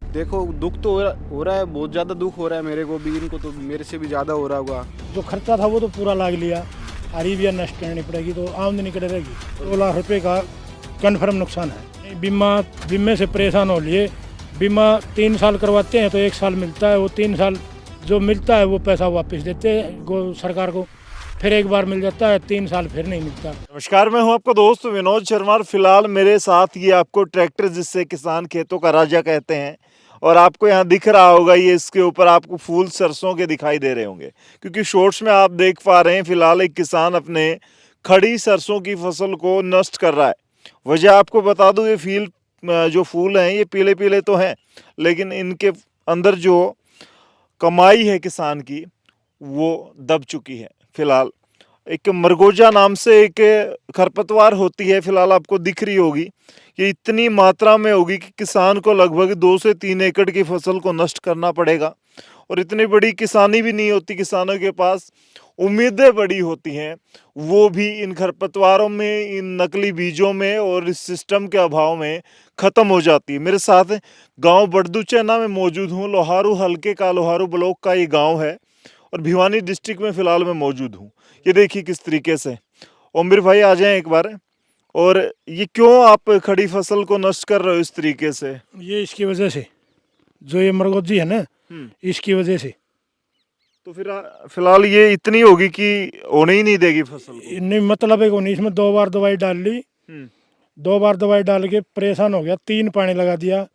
देखो दुख तो हो रहा है, बहुत ज़्यादा दुख हो रहा है मेरे को भी, इनको तो मेरे से भी ज़्यादा हो रहा होगा। जो खर्चा था वो तो पूरा लाग लिया, हरी भी नष्ट करनी पड़ेगी तो आमदनी कट रहेगी। 2 लाख रुपए का कन्फर्म नुकसान है। बीमा बीमे से परेशान हो लिए। बीमा 3 साल करवाते हैं तो 1 साल मिलता है, वो 3 साल जो मिलता है वो पैसा वापस देते हैं सरकार को, फिर एक बार मिल जाता है, 3 साल फिर नहीं मिलता। नमस्कार, मैं हूं आपका दोस्त विनोद शर्मा। और फिलहाल मेरे साथ ये आपको ट्रैक्टर, जिससे किसान खेतों का राजा कहते हैं, और आपको यहाँ दिख रहा होगा, ये इसके ऊपर आपको फूल सरसों के दिखाई दे रहे होंगे, क्योंकि शॉर्ट्स में आप देख पा रहे हैं फिलहाल एक किसान अपने खड़ी सरसों की फसल को नष्ट कर रहा है। वजह आपको बता दूं, ये जो फूल हैं ये पीले पीले तो हैं, लेकिन इनके अंदर जो कमाई है किसान की वो दब चुकी है। फिलहाल एक मरगोजा नाम से एक खरपतवार होती है, फिलहाल आपको दिख रही होगी। ये इतनी मात्रा में होगी कि किसान को लगभग 2 से 3 एकड़ की फसल को नष्ट करना पड़ेगा। और इतनी बड़ी किसानी भी नहीं होती, किसानों के पास उम्मीदें बड़ी होती हैं, वो भी इन खरपतवारों में, इन नकली बीजों में और इस सिस्टम के अभाव में ख़त्म हो जाती है। मेरे साथ गांव बड़दुचैना में मौजूद हूँ। लोहारू हल्के का, लोहारू ब्लॉक का ये गांव है, और भिवानी डिस्ट्रिक्ट में फिलहाल मैं मौजूद हूँ। ये देखिए किस तरीके से। ओमर भाई आ जाएं एक बार। और ये क्यों आप खड़ी फसल को नष्ट कर रहे हो इस तरीके से? ये इसकी वजह से, जो ये मरगोजी है ना, इसकी वजह से। तो फिर फिलहाल ये इतनी होगी कि होने ही नहीं देगी फसल को? नहीं मतलब है नहीं, इसमें 2 बार दवाई डाल ली, 2 बार दवाई डाल के परेशान हो गया, 3 पानी लगा दिया,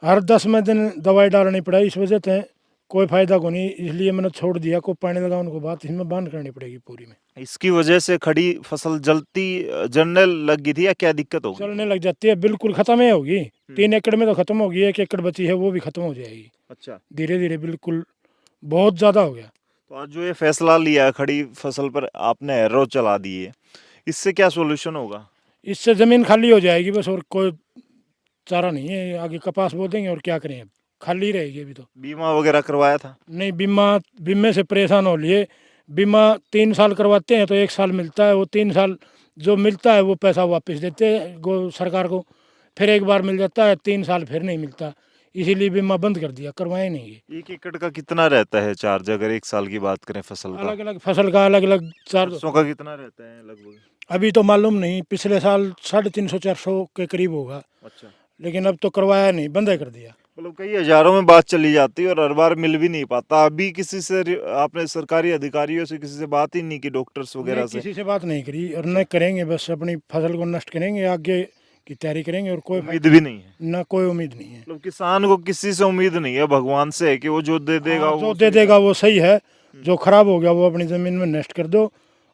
हर 10वें दिन दवाई डालनी पड़ा। इस वजह से कोई फायदा को नहीं, इसलिए मैंने छोड़ दिया। को पानी लगाने के बाद इसमें बांध करनी पड़ेगी पूरी में। इसकी वजह से खड़ी फसल जलने लग गई थी, या क्या दिक्कत होगी? चलने लग जाती है, बिल्कुल खत्म ही होगी। 3 एकड़ में तो खत्म होगी, 1 एकड़ बची है वो भी खत्म हो जाएगी अच्छा, धीरे धीरे, बिल्कुल बहुत ज़्यादा हो गया। तो आज जो ये फैसला लिया खड़ी फसल पर आपने एरो चला दी है, इससे क्या सोल्यूशन होगा? इससे ज़मीन खाली हो जाएगी बस, और कोई चारा नहीं है। आगे कपास बो देंगे और क्या करें, अब खाली रहेगी अभी तो। बीमा वगैरह करवाया था? नहीं, बीमे से परेशान हो लिए। बीमा 3 साल करवाते हैं तो 1 साल मिलता है, वो 3 साल जो मिलता है वो पैसा वापस देते हैं सरकार को, फिर एक बार मिल जाता है, 3 साल फिर नहीं मिलता। इसीलिए बीमा बंद कर दिया, करवाए नहीं ये। 1 एकड़ का कितना रहता है चार्ज, अगर 1 साल की बात करें फसल का? अलग अलग फसल का अलग अलग चार्ज। सरसों का कितना रहता है लगभग? अभी तो मालूम नहीं, पिछले साल 350-400 के करीब होगा, अच्छा, लेकिन अब तो करवाया नहीं, बंद कर दिया। मतलब कई हजारों में बात चली जाती है और हर बार मिल भी नहीं पाता। अभी किसी से आपने सरकारी अधिकारियों से किसी से बात ही नहीं की, डॉक्टर्स वगैरह नहीं, से? किसी से बात नहीं करी और न करेंगे, बस अपनी फसल को नष्ट करेंगे, आगे की तैयारी करेंगे, और कोई उम्मीद भी नहीं है? ना कोई उम्मीद नहीं है। मतलब किसान को किसी से उम्मीद नहीं है, भगवान से है कि वो जो दे देगा हाँ, वो जो दे देगा वो सही है, जो खराब हो गया वो अपनी ज़मीन में नष्ट कर दो,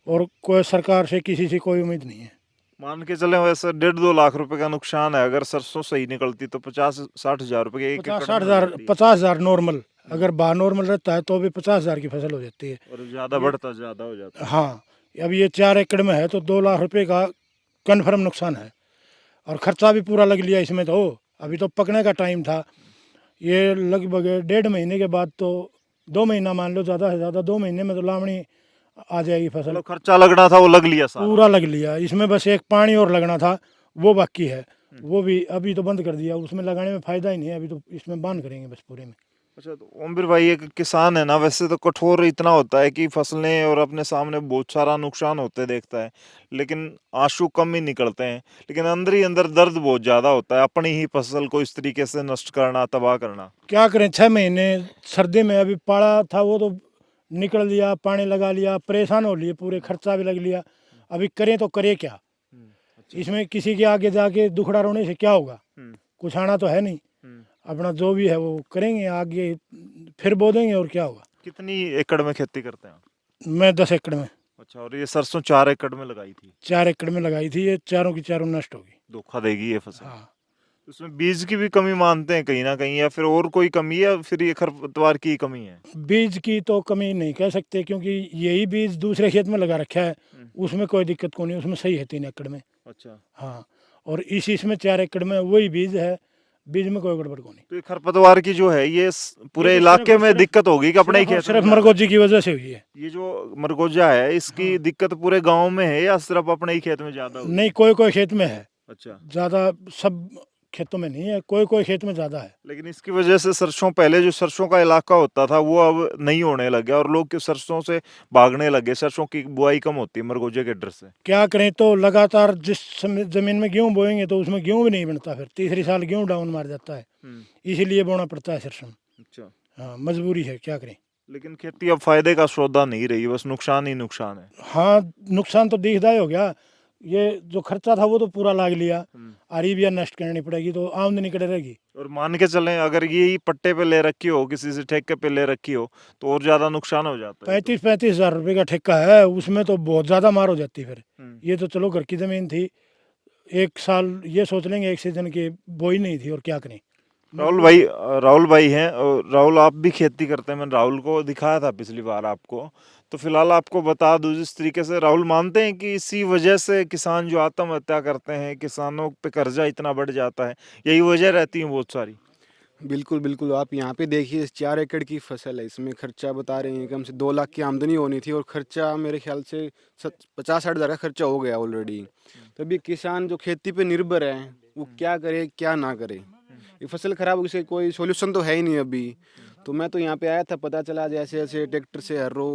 और कोई सरकार से किसी से कोई उम्मीद नहीं है। मान के चले वैसे 1.5-2 लाख रुपए का नुकसान है। अगर सरसों सही निकलती तो 50-60 हजार रुपए के 50-60 1 एकड़ में हज़ार, लगती है। 50,000 नॉर्मल, अगर बाहर नॉर्मल रहता है तो भी 50,000 की फसल हो जाती है। और ज्यादा बढ़ता ज्यादा हो जाता है। हाँ, अब ये 4 एकड़ में है तो 2 लाख रुपए का कन्फर्म नुकसान है, और खर्चा भी पूरा लग लिया इसमें। तो अभी तो पकने का टाइम था, ये लगभग 1.5 महीने के बाद तो 2 महीना मान लो, ज़्यादा से ज़्यादा 2 महीने में तो लावणी आ जाएगी फसल। मतलब खर्चा लगना था वो लग लिया सारा? पूरा लग लिया, इसमें बस एक पानी और लगना था, वो बाकी है, वो भी अभी तो बंद कर दिया। उसमें लगाने में फ़ायदा ही नहीं है, अभी तो इसमें बांध करेंगे बस पूरे में। अच्छा, तो ओमवीर भाई एक किसान है ना, वैसे तो कठोर इतना होता है कि फसलें और अपने सामने बहुत सारा नुकसान होते देखता है, लेकिन आंसू कम ही निकलते हैं। लेकिन अंदर ही अंदर दर्द बहुत ज्यादा होता है, अपनी ही फसल को इस तरीके से नष्ट करना, तबाह करना। क्या करें, 6 महीने सर्दी में अभी पाला था, वो तो निकल लिया, पानी लगा लिया, परेशान हो लिए पूरे, खर्चा भी लग लिया। अभी करें तो करें क्या? अच्छा। इसमें किसी के आगे जाके दुखड़ा रोने से क्या होगा? हम्म, कुछ आना तो है नहीं, हम्म। अपना जो भी है वो करेंगे, आगे फिर बो देंगे, और क्या होगा। कितनी एकड़ में खेती करते हैं आप? मैं 10 एकड़ में, अच्छा, और ये सरसों 4 एकड़ में लगाई थी? 4 एकड़ में लगाई थी, ये चारों की चारों नष्ट होगी। धोखा देगी ये फसल? हाँ, उसमें बीज की भी कमी मानते हैं कहीं ना कहीं, या फिर और कोई कमी है, या फिर ये खरपतवार की कमी है? बीज की तो कमी नहीं कह सकते, क्योंकि यही बीज दूसरे खेत में लगा रखा है, उसमें कोई दिक्कत को नहीं, उसमें सही है 3 एकड़ में। अच्छा, हाँ, और इसमें 4 एकड़ में वही बीज है, बीज में कोई गड़बड़ को नहीं। तो ये खरपतवार की जो है ये पूरे ये तो इलाके में सिर्फ दिक्कत होगी कि अपने ही सिर्फ और खेत में सिर्फ ज्यादा है? मरगोजी की वजह से हुई है। ये जो मरगोजा है इसकी हाँ। दिक्कत पूरे गांव में है, या सिर्फ अपने ही खेत में ज्यादा होगी? नहीं, कोई कोई खेत में है अच्छा, ज़्यादा, सब खेतों में नहीं है, कोई कोई खेत में ज़्यादा है। लेकिन इसकी वजह से सरसों, पहले जो सरसों का इलाका होता था वो अब नहीं होने लग गया और लोग के सरसों से भागने लगे। सरसों की बुआई कम होती है मरगोजे के डर से। क्या करें, तो लगातार जिस ज़मीन में गेहूँ बोएंगे तो उसमें गेहूँ भी नहीं बनता, फिर तीसरी साल गेहूँ डाउन मार जाता है, इसीलिए बोना पड़ता है सरसों। अच्छा। हाँ, मजबूरी है, क्या करें। लेकिन खेती अब फायदे का सौदा नहीं रही, बस नुकसान ही नुकसान है। हाँ, नुकसान तो दिखदा ही हो गया। ये जो खर्चा था वो तो पूरा लाग लिया, आरी भी नष्ट करनी पड़ेगी तो आमदनी कड़े रहेगी। और मान के चलें अगर यही पट्टे पे ले रखी हो, किसी से ठेके पे ले रखी हो, तो और ज्यादा नुकसान हो जाता है। 35-35 हज़ार रुपये का ठेका है, उसमें तो बहुत ज़्यादा मार हो जाती फिर। ये तो चलो घर की ज़मीन थी, एक साल ये सोच लेंगे एक सीजन की बोई नहीं थी, और क्या करें। राहुल भाई हैं, और राहुल आप भी खेती करते हैं। मैंने राहुल को दिखाया था पिछली बार आपको, तो फिलहाल आपको बता दूं, जिस तरीके से राहुल मानते हैं कि इसी वजह से किसान जो आत्महत्या करते हैं, किसानों पे कर्जा इतना बढ़ जाता है, यही वजह रहती है बहुत सारी। बिल्कुल बिल्कुल, आप यहाँ पे देखिए 4 एकड़ की फसल है, इसमें खर्चा बता रहे हैं कम से 2 लाख की आमदनी होनी थी और खर्चा मेरे ख्याल से 50-60 हज़ार का खर्चा हो गया ऑलरेडी। तो अभी किसान जो खेती पे निर्भर है वो क्या करे क्या ना करे, ये फसल खराब हो गई, कोई सोल्यूशन तो है ही नहीं अभी। तो मैं तो यहाँ पे आया था, पता चला जैसे जैसे ट्रैक्टर से हर रो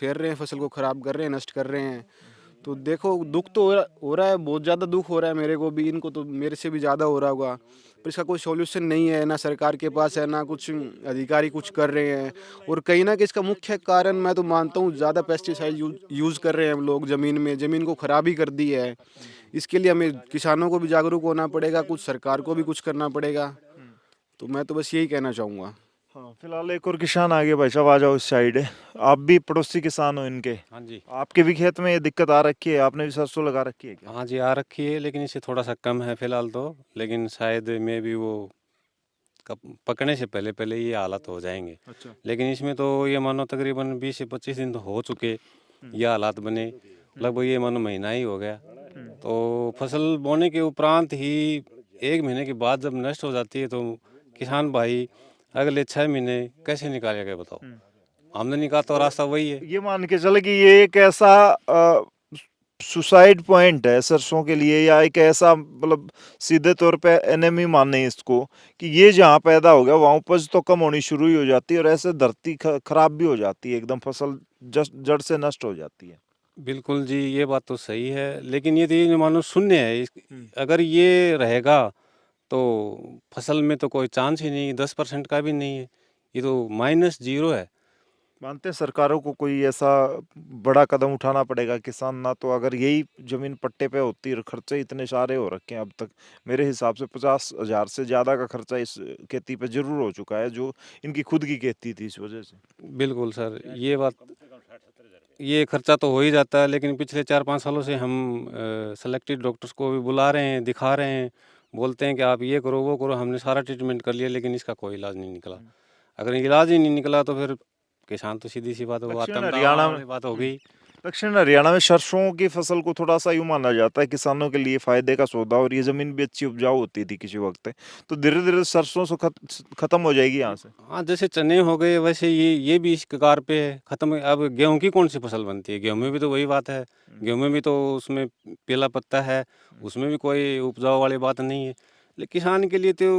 फेर रहे हैं, फसल को ख़राब कर रहे हैं, नष्ट कर रहे हैं। तो देखो दुख तो हो रहा है, बहुत ज़्यादा दुख हो रहा है मेरे को भी, इनको तो मेरे से भी ज़्यादा हो रहा होगा, पर इसका कोई सॉल्यूशन नहीं है, ना सरकार के पास है, ना कुछ अधिकारी कुछ कर रहे हैं। और कहीं ना कहीं इसका मुख्य कारण मैं तो मानता हूँ ज़्यादा पेस्टिसाइड यूज़ कर रहे हैं हम लोग, ज़मीन को ख़राब ही कर दी है। इसके लिए हमें किसानों को भी जागरूक होना पड़ेगा, कुछ सरकार को भी कुछ करना पड़ेगा। तो मैं तो बस यही कहना चाहूँगा। हाँ, फिलहाल एक और किसान आगे, भाई साहब आ जाओ इस साइड। आप भी पड़ोसी किसान हो इनके। हाँ जी। आपके भी खेत में ये दिक्कत आ रखी है, आपने भी सरसों लगा रखी है क्या? हाँ जी, आ रखी है, लेकिन इसे थोड़ा सा कम है फिलहाल तो, लेकिन शायद में भी वो पकने से पहले पहले ये हालात हो जाएंगे। अच्छा। लेकिन इसमें तो ये मानो तकरीबन 20 से 25 दिन तो हो चुके, ये हालात बने, लगभग ये मानो महीना ही हो गया। तो फसल बोने के उपरांत ही 1 महीने के बाद जब नष्ट हो जाती है तो किसान भाई अगले 6 महीने कैसे निकालेगा बताओ। आमदनी का तो रास्ता वही है। ये मान के चले कि ये एक ऐसा सुसाइड पॉइंट है सरसों के लिए, या एक ऐसा मतलब सीधे तौर पे एनिमी माने इसको, कि ये जहाँ पैदा हो गया वहाँ उपज तो कम होनी शुरू ही हो जाती है और ऐसे धरती खराब भी हो जाती है, एकदम फसल जड़ से नष्ट हो जाती है। बिल्कुल जी, ये बात तो सही है, लेकिन ये मानो शून्य है। अगर ये रहेगा तो फसल में तो कोई चांस ही नहीं, 10% का भी नहीं है, ये तो -0 है। मानते हैं सरकारों को कोई ऐसा बड़ा कदम उठाना पड़ेगा, किसान ना तो अगर यही जमीन पट्टे पे होती और खर्चे इतने सारे हो रखे हैं अब तक, मेरे हिसाब से 50,000 से ज़्यादा का खर्चा इस खेती पे जरूर हो चुका है, जो इनकी खुद की खेती थी इस वजह से। बिल्कुल सर, ये बात, ये खर्चा तो हो ही जाता है, लेकिन पिछले 4-5 सालों से हम सेलेक्टेड डॉक्टर्स को भी बुला रहे हैं, दिखा रहे हैं, बोलते हैं कि आप ये करो वो करो, हमने सारा ट्रीटमेंट कर लिया, लेकिन इसका कोई इलाज नहीं निकला। अगर इलाज ही नहीं निकला तो फिर किसान तो सीधी सी बात है, वो दक्षिण आत्मदाह हरियाणा वाली बात हो गई। दक्षिण हरियाणा में सरसों की फसल को थोड़ा सा यूं माना जाता है किसानों के लिए फायदे का सौदा, और ये जमीन भी अच्छी उपजाऊ होती थी किसी वक्त, तो धीरे धीरे सरसों से खत्म हो जाएगी यहाँ से। हाँ, जैसे चने हो गए वैसे ये भी इस कगार पे है, खत्म। अब गेहूं की कौन सी फसल बनती है? गेहूं में भी तो वही बात है, गेहूं में भी तो उसमें पीला पत्ता है, उसमें भी कोई उपजाऊ वाली बात नहीं है। लेकिन किसान के लिए तो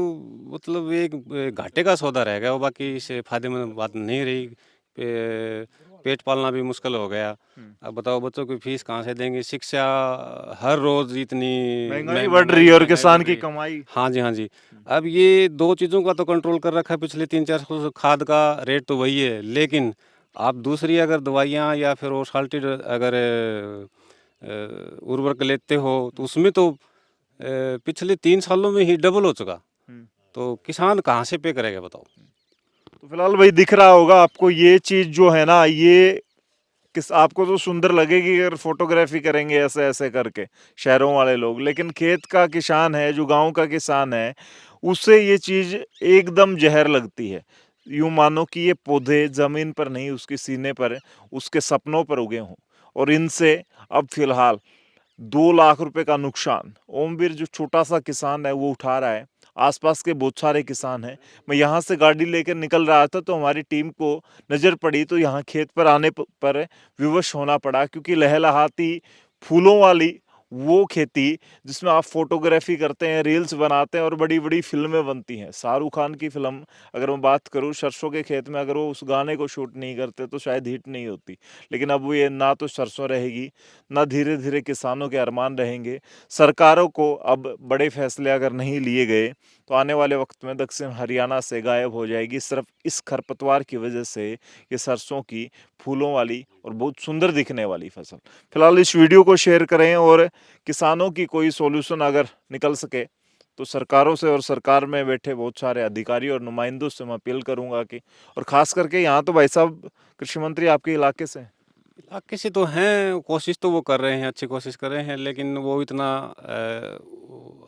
मतलब एक घाटे का सौदा रह गया वो, बाकी इससे फायदेमंद बात नहीं रही। पेट पालना भी मुश्किल हो गया। अब बताओ बच्चों की फीस कहाँ से देंगे, शिक्षा हर रोज इतनी महंगाई बढ़ रही है और महंगाई किसान बढ़ की रही है। कमाई। हाँ जी, हाँ जी। अब ये 2 चीज़ों का तो कंट्रोल कर रखा है पिछले 3-4 सालों से, खाद का रेट तो वही है, लेकिन आप दूसरी अगर दवाइयाँ या फिर वो साल्टेड अगर उर्वरक लेते हो तो उसमें तो पिछले 3 सालों में ही डबल हो चुका। तो किसान कहाँ से पे करेगा बताओ। तो फिलहाल भाई दिख रहा होगा आपको ये चीज जो है ना, ये किस आपको तो सुंदर लगेगी अगर फोटोग्राफी करेंगे ऐसे ऐसे करके शहरों वाले लोग, लेकिन खेत का किसान है, जो गांव का किसान है, उससे ये चीज एकदम जहर लगती है। यूं मानो कि ये पौधे जमीन पर नहीं, उसके सीने पर, उसके सपनों पर उगे हों, और इनसे अब फिलहाल 2 लाख रुपए का नुकसान ओमवीर जो छोटा सा किसान है वो उठा रहा है। आसपास के बहुत सारे किसान हैं। मैं यहाँ से गाड़ी लेकर निकल रहा था तो हमारी टीम को नज़र पड़ी, तो यहाँ खेत पर आने पर विवश होना पड़ा, क्योंकि लहलहाती फूलों वाली वो खेती जिसमें आप फोटोग्राफी करते हैं, रील्स बनाते हैं और बड़ी बड़ी फिल्में बनती हैं। शाहरुख खान की फिल्म अगर मैं बात करूँ, सरसों के खेत में अगर वो उस गाने को शूट नहीं करते तो शायद हिट नहीं होती। लेकिन अब वो ये ना तो सरसों रहेगी, ना धीरे धीरे किसानों के अरमान रहेंगे। सरकारों को अब बड़े फैसले अगर नहीं लिए गए तो आने वाले वक्त में दक्षिण हरियाणा से गायब हो जाएगी सिर्फ इस खरपतवार की वजह से ये सरसों की फूलों वाली और बहुत सुंदर दिखने वाली फसल। फिलहाल इस वीडियो को शेयर करें और किसानों की कोई सॉल्यूशन अगर निकल सके तो सरकारों से और सरकार में बैठे बहुत सारे अधिकारी और नुमाइंदों से मैं अपील करूंगा कि, और खास करके यहाँ तो भाई साहब कृषि मंत्री आपके इलाके से हैं। इलाके से तो हैं, कोशिश तो वो कर रहे हैं, अच्छी कोशिश कर रहे हैं, लेकिन वो इतना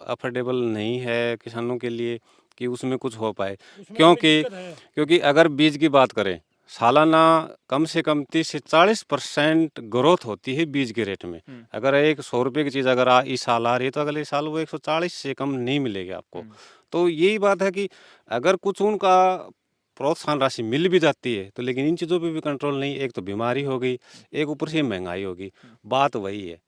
अफोर्डेबल नहीं है किसानों के लिए कि उसमें कुछ हो पाए। क्योंकि क्योंकि अगर बीज की बात करें, सालाना कम से कम 30 से 40% ग्रोथ होती है बीज के रेट में। अगर एक 100 रुपये की चीज़ अगर इस साल आ रही है तो अगले साल वो 140 से कम नहीं मिलेगी आपको। तो यही बात है कि अगर कुछ उनका प्रोत्साहन राशि मिल भी जाती है तो लेकिन इन चीज़ों पे भी कंट्रोल नहीं। एक तो बीमारी हो गई, एक ऊपर से महंगाई होगी। बात वही है,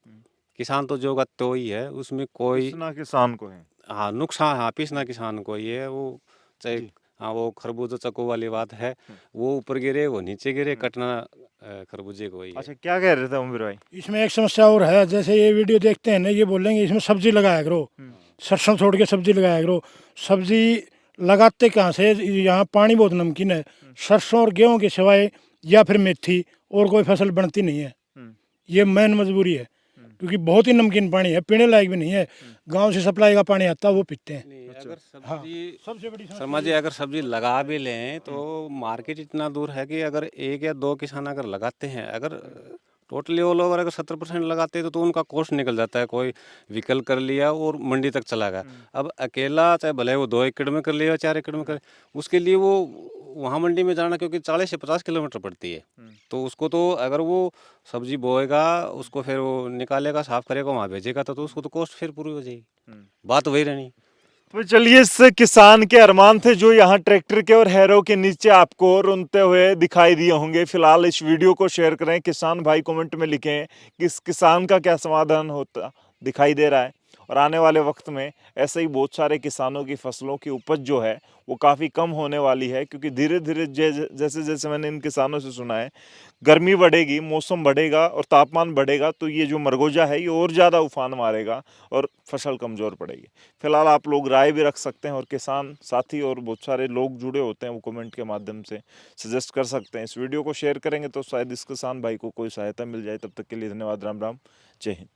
किसान तो जोगा तो ही है, उसमें कोई इतना किसान को है। हाँ नुकसान, हाँ पीसना किसान को ही है। वो चाहे जी। हाँ वो खरबूजा चक्को वाली बात है, वो ऊपर गिरे वो नीचे गिरे, कटना खरबूजे को ही है। अच्छा, क्या कह रहे थे उमर भाई? इसमें एक समस्या और है, जैसे ये वीडियो देखते हैं ना, ये बोलेंगे इसमें सब्जी लगाया करो, सरसों छोड़ के सब्जी लगाया करो। सब्जी लगाते कहाँ से, यहाँ पानी बहुत नमकीन है। सरसों और गेहूं के सिवाय या फिर मेथी और कोई फसल बनती नहीं है। ये मेन मजबूरी है, क्योंकि बहुत ही नमकीन पानी है, पीने लायक भी नहीं है। गांव से सप्लाई का पानी आता है, वो पीते हैं। नहीं, अगर हाँ, सब्जी सबसे बड़ी शर्मा जी अगर सब्जी लगा भी लें तो मार्केट इतना दूर है कि अगर 1 या 2 किसान अगर लगाते हैं, अगर टोटली ऑल ओवर अगर 70% लगाते हैं तो उनका कॉस्ट निकल जाता है। कोई व्हीकल कर लिया और मंडी तक चला गया। अब अकेला चाहे भले वो 2 एकड़ में कर लिया 4 एकड़ में कर, उसके लिए वो वहाँ मंडी में जाना, क्योंकि 40 से 50 किलोमीटर पड़ती है। तो उसको तो अगर वो सब्जी बोएगा, उसको फिर वो निकालेगा, साफ करेगा, वहाँ भेजेगा, तो उसको तो कॉस्ट फिर पूरी हो जाएगी। बात वही रहनी। तो चलिए, इस किसान के अरमान थे जो यहाँ ट्रैक्टर के और हैरो के नीचे आपको रुनते हुए दिखाई दिए होंगे। फिलहाल इस वीडियो को शेयर करें, किसान भाई कमेंट में लिखें कि इस किसान का क्या समाधान होता दिखाई दे रहा है। और आने वाले वक्त में ऐसे ही बहुत सारे किसानों की फसलों की उपज जो है वो काफ़ी कम होने वाली है, क्योंकि धीरे धीरे जैसे जैसे मैंने इन किसानों से सुना है, गर्मी बढ़ेगी, मौसम बढ़ेगा और तापमान बढ़ेगा तो ये जो मरगोजा है ये और ज़्यादा उफान मारेगा और फसल कमज़ोर पड़ेगी। फिलहाल आप लोग राय भी रख सकते हैं और किसान साथी और बहुत सारे लोग जुड़े होते हैं, वो कमेंट के माध्यम से सजेस्ट कर सकते हैं। इस वीडियो को शेयर करेंगे तो शायद इस किसान भाई को कोई सहायता मिल जाए। तब तक के लिए धन्यवाद। राम राम, जय हिंद।